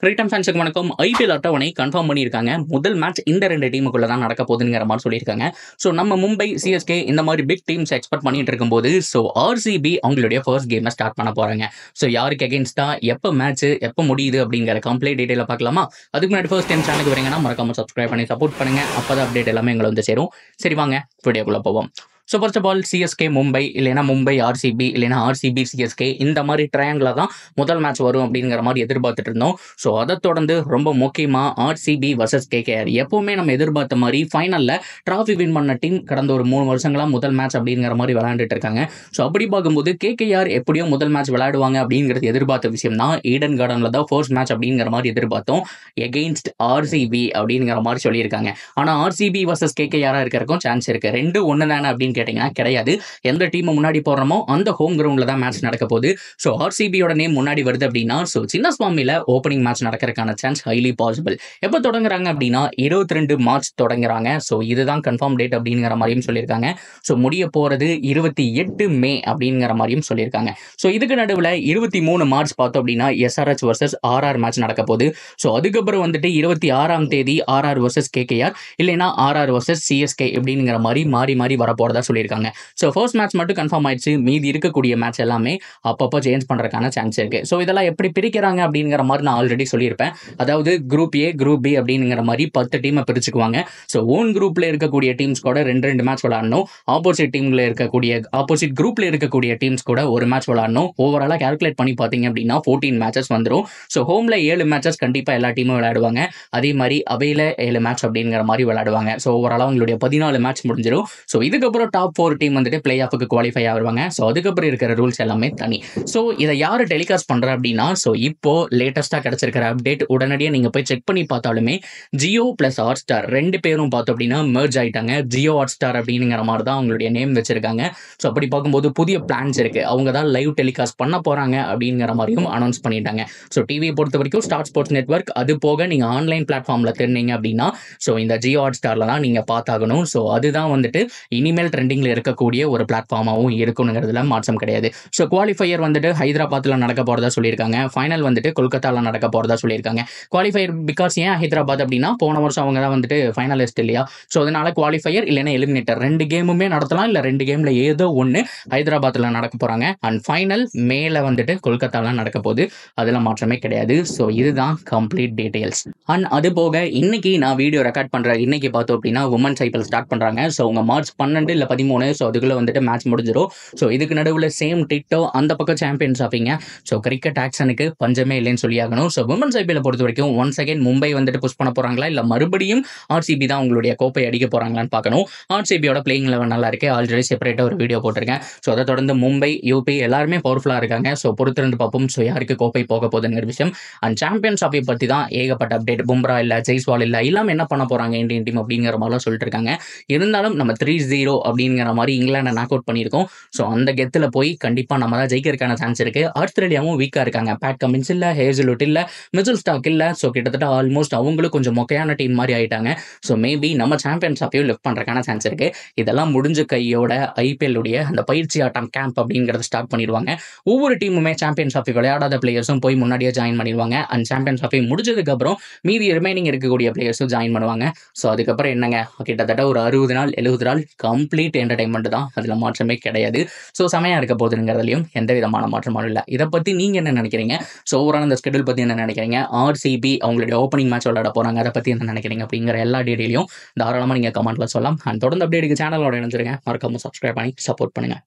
Cricket ஃபேன்ஸுக்கு வணக்கம். IPL அட்டவணை கன்ஃபார்ம் பண்ணியிருக்காங்க. முதல் மேட்ச் இந்த 2 டீமுக்குள்ள தான் நடக்க போகுதுங்கிற மாதிரி சொல்லியிருக்காங்க. ஸோ நம்ம மும்பை, சிஎஸ்கே இந்த மாதிரி பிக் டீம்ஸ் எக்ஸ்பெக்ட் பண்ணிட்டு இருக்கும்போது ஆர்சிபி அவங்களுடைய ஃபர்ஸ்ட் கேமை ஸ்டார்ட் பண்ண போறாங்க. யாருக்கு அகேன்ஸ்டா, எப்போ மேட்ச், எப்போ முடியுது அப்படிங்கிற கம்ப்ளீட் டீடைல பார்க்கலாமா? அதுக்கு முன்னாடி ஃபர்ஸ்ட் டைம் சேனலுக்கு வரீங்கன்னா மறக்காம சப்ஸ்கிரைப் பண்ணி சப்போர்ட் பண்ணுங்க. அப்பதான் அப்டேட் எல்லாமே எங்களை வந்து சேரும். சரி வாங்க வீடியோக்குள்ள போவோம். First of all CSK Mumbai, இல்லைனா மும்பை ஆர்சிபி, இல்லைனா ஆர்சிபி சிஎஸ்கே இந்த மாதிரி ட்ரையாங்கில் தான் முதல் மேட்ச் வரும் அப்படிங்கிற மாதிரி எதிர்பார்த்துட்டு இருந்தோம். அதை தொடர்ந்து ரொம்ப முக்கியமாக ஆர்சிபி வர்சஸ் கேகேஆர். எப்பவுமே நம்ம எதிர்பார்த்த மாதிரி ஃபைனலில் டிராஃபி வின் பண்ண டீம் கடந்த ஒரு 3 வருஷங்களா முதல் மேட்ச் அப்படிங்கிற மாதிரி விளையாண்டுட்டு இருக்காங்க. அப்படி பார்க்கும்போது கேகேஆர் எப்படியோ முதல் மேட்ச் விளையாடுவாங்க அப்படிங்கிறது எதிர்பார்த்த விஷயம் தான். ஈடன் கார்டனில் தான் ஃபர்ஸ்ட் மேட்ச் அப்படிங்கிற மாதிரி எதிர்பார்த்தோம். எகெயின்ஸ்ட் ஆர்சிபி அப்படிங்கிற மாதிரி சொல்லியிருக்காங்க. ஆனால் ஆர்சிபி வர்சஸ் கேகேஆராக இருக்கிறக்கும் சான்ஸ் இருக்கு. 2-1 தானே அப்படின்னு கேட்டீங்கன்னா கிடையாது. எந்த டீம் முன்னாடி போடுறோமோ அந்த ஹோம் கிரவுண்ட்ல தான் மேட்ச் நடக்க போகுது. ஆர்சிபியோட நேம் முன்னாடி வருது அப்படின்னா சின்னசுவாமியில ஓப்பனிங் மேட்ச் நடக்கிறதுக்கான சான்ஸ் ஹைலி பாசிபிள். எப்போ தொடங்குறாங்க அப்படின்னா 22 மார்ச் தொடங்குறாங்க. இதுதான் கன்ஃபார்ம் டேட் அப்படிங்கிற மாதிரியும் சொல்லியிருக்காங்க. முடிய போறது 28 மே அப்படிங்கிற மாதிரியும் சொல்லியிருக்காங்க. இதுக்கு நடுவில் 23 மார்ச் பார்த்தோம் அப்படின்னா எஸ்ஆர்எச் வர்சஸ் ஆர்ஆர் மேட்ச் நடக்க போகுது. அதுக்கப்புறம் வந்துட்டு 26ஆம் தேதி ஆர்ஆர் வர்சஸ் கேகேஆர், இல்லைன்னா ஆர்ஆர் வர்சஸ் சிஎஸ்கே அப்படிங்கிற மாதிரி மாறி மாறி வரப்போறதா சொல்லியிருக்காங்க. ஃபர்ஸ்ட் மேட்ச் மட்டும் கன்ஃபார்ம் ஆயிடுச்சு. மீதி இருக்கக்கூடிய மேட்ச் எல்லாமே அப்பப்போ சேஞ்ச் பண்றதுக்கான சான்ஸ் இருக்கு. இதெல்லாம் எப்படி பிரிக்கிறாங்க அப்படிங்கிற மாதிரி நான் ஆல்ரெடி சொல்லியிருப்பேன். அதாவது குரூப் ஏ, குரூப் பி அப்படிங்கிற மாதிரி 10 டீமை பிரிச்சுக்குவாங்க. ஓன் குரூப்ல இருக்கக்கூடிய டீம்ஸ் கூட 2 மேட்ச் விளையாடணும். ஆப்போசிட் குரூப்ல இருக்கக்கூடிய டீம்ஸ் கூட ஒரு மேட்ச் விளையாடணும். ஓவராலா கால்குலேட் பண்ணி பார்த்தீங்க அப்படின்னா 14 மேட்சஸ் வந்துடும். ஹோம்ல 7 மேட்சஸ் கண்டிப்பா எல்லா டீமும் விளையாடுவாங்க. அதே மாதிரி அவையில 7 மேட்ச் அப்படிங்கிற மாதிரி விளையாடுவாங்க. ஓவராலா உங்களுடைய 14 மேட்ச் முடிஞ்சிடும். இதுக்கப்புறம் டாப் 4 டீம் வந்துட்டு பிளே ஆஃபுக்கு குவாலிஃபை ஆகுவாங்க. அதுக்கப்புறம் இருக்கிற ரூல்ஸ் எல்லாமே தனி. இதை யாரு டெலிகாஸ்ட் பண்றா அப்படின்னா இப்போ லேட்டஸ்டா கிடைச்சிருக்கிற அப்டேட் உடனடியாக நீங்க போய் செக் பண்ணி பார்த்தாலுமே ஜியோ பிளஸ் ஹாட் ஸ்டார் 2 பேரும் பார்த்தோம் அப்படின்னா மெர்ஜ் ஆயிட்டாங்க. ஜியோ ஹாட் ஸ்டார் அப்படிங்கிற மாதிரி தான் அவங்களுடைய நேம் வச்சிருக்காங்க. அப்படி பார்க்கும்போது புதிய பிளான்ஸ் இருக்கு. அவங்க தான் லைவ் டெலிகாஸ்ட் பண்ண போறாங்க அப்படிங்கிற மாதிரியும் அனௌன்ஸ் பண்ணிட்டாங்க. டிவியை பொறுத்த வரைக்கும் ஸ்டார் ஸ்போர்ட்ஸ் நெட்வொர்க், அது போக நீங்க ஆன்லைன் பிளாட்ஃபார்ம்ல தெரிஞ்சீங்க அப்படின்னா இந்த ஜியோ ஹாட் ஸ்டார்ல தான் நீங்க பார்த்தாகணும். அதுதான் வந்துட்டு இனிமேல் ட்ரெண்டிங்ல இருக்கக்கூடிய ஒரு பிளாட்ஃபார்மாகவும் இருக்குங்கிறதுல மாற்றம் கிடையாது. குவாலிஃபையர் வந்துட்டு ஹைதராபாத்ல நடக்க போறதா சொல்லியிருக்காங்க. ஃபைனல் வந்துட்டு கொல்கத்தால நடக்க போறதா சொல்லியிருக்காங்க. குவாலிஃபையர் பிகாஸ் ஏன் ஹைதராபாத் அப்படின்னா போன வருஷம் அவங்க தான் வந்துட்டு ஃபைனலிஸ்ட் இல்லையா? அதனால குவாலிஃபையர் இல்லைன்னா எலிமினேட்டர் 2 கேமுமே நடத்தலாம். இல்ல 2 கேம்ல ஏதோ ஒன்று ஹைதராபாத்ல நடக்க போறாங்க. அண்ட் ஃபைனல் மேல வந்துட்டு கொல்கத்தால நடக்க போகுது. அதுல மாற்றமே கிடையாது. இதுதான் கம்ப்ளீட் டீடைல்ஸ். அண்ட் அது போக இன்னைக்கு நான் வீடியோ ரெக்கார்ட் பண்ற இன்னைக்கு பார்த்தோம் அப்படின்னா உமன்ஸ் ஐபிஎல் ஸ்டார்ட் பண்றாங்க. உங்க மார்ச் 12 இல்ல 13 அதுக்குள்ள வந்துட்டு மேட்ச் முடிஞ்சிடும். இதுக்கு நடுவில் சேம் டிட்டோ அந்த பக்கம் சாம்பியன்ஸ் ஆப்பீங்க. கிரிக்கெட் ஆக்ஷனுக்கு பஞ்சமே இல்லைன்னு சொல்லியாகணும். உமன்ஸ் ஐபிஎல் பொறுத்த வரைக்கும் ஒன்ஸ் அகைன் மும்பை வந்துட்டு புஷ் பண்ண போறாங்களா, இல்ல மறுபடியும் ஆர்சிபி தான் உங்களுடைய கோப்பை அடிக்க போறாங்களான்னு பார்க்கணும். ஆர்சிபியோட பிளேயிங் லெவல் நல்லா இருக்கு. ஆல்ரெடி செப்பரேட்டா ஒரு வீடியோ போட்டிருக்கேன். அதை தொடர்ந்து மும்பை, யூபி எல்லாருமே பவர்ஃபுல்லா இருக்காங்க. பொறுத்திருந்து பார்ப்போம் யாருக்கு கோப்பை போக போகுதுங்கிற விஷயம். அண்ட் சாம்பியன்ஸ் ஆஃபை பத்தி தான் ஏகப்பட்ட அப்டேட். பும்ரா இல்ல, ஜெய்ஸ்வால் இல்ல, இல்லாம என்ன பண்ண போறாங்க இந்தியன் டீம் அப்படிங்கிற மாதிரி சொல்லிட்டு இருக்காங்க. இருந்தாலும் நம்ம 3-0 அப்படிங்கிற மாதிரி இங்கிலாண்டை நாக் அவுட் பண்ணியிருக்கோம். அந்த கெத்தில் போய் கண்டிப்பாக நம்ம தான் ஜெயிக்கிறதுக்கான சான்ஸ் இருக்கு. ஆஸ்திரேலியாவும் வீக்காக இருக்காங்க. பேட் கமின்ஸ் இல்லை, ஹேசலுட் இல்லை, மிச்சல் ஸ்டாக் இல்லை. கிட்டத்தட்ட ஆல்மோஸ்ட் அவங்களும் கொஞ்சம் மொக்கையான டீம் மாதிரி ஆயிட்டாங்க. மேபி நம்ம சாம்பியன்ஸ் ஆஃபையும் லிஃப்ட் பண்ணுறதுக்கான சான்ஸ் இருக்கு. இதெல்லாம் முடிஞ்ச கையோட ஐபிஎல் உடைய அந்த பயிற்சி ஆட்டம் கேம்ப் அப்படிங்கிறத ஸ்டார்ட் பண்ணிடுவாங்க. ஒவ்வொரு டீமுமே சாம்பியன்ஸ் ஆஃபை விளையாடாத பிளேயர்ஸும் போய் முன்னாடியே ஜாயின் பண்ணிடுவாங்க. அண்ட் சாம்பியன்ஸ் ஆஃபை முடிஞ்சதுக்கு அப்புறம் மீதி ரிமைனிங் இருக்கக்கூடிய பிளேயர்ஸும் ஜாயின் பண்ணுவாங்க. அதுக்கப்புறம் என்னங்க, கிட்டத்தட்ட ஒரு 60 நாள் 70 நாள் கம்ப்ளீட் என்டர்டைன்மெண்ட் தான். அதுல மாற்றமே கிடையாது. செமையா இருக்க போகுதுங்கிறதுலையும் எந்த விதமான மாற்றமும் இல்லை. இதை பத்தி நீங்க என்ன நினைக்கிறீங்க? ஓவரால் இந்த ஸ்கெடியூல் பத்தி என்ன நினைக்கிறீங்க? ஆர்சிபி அவங்களுடைய ஓப்பனிங் மேட்ச் விளையாட போறாங்க, அதை பத்தி என்ன நினைக்கிறீங்க அப்படிங்கிற எல்லா டீடைலையும் தாராளமா நீங்க கமெண்ட்ல சொல்லலாம். அண்ட் தொடர்ந்து அப்டேட்டுக்கு சேனலோட இணைஞ்சிருங்க. மறக்காம சப்ஸ்கிரைப் பண்ணி சப்போர்ட் பண்ணுங்க.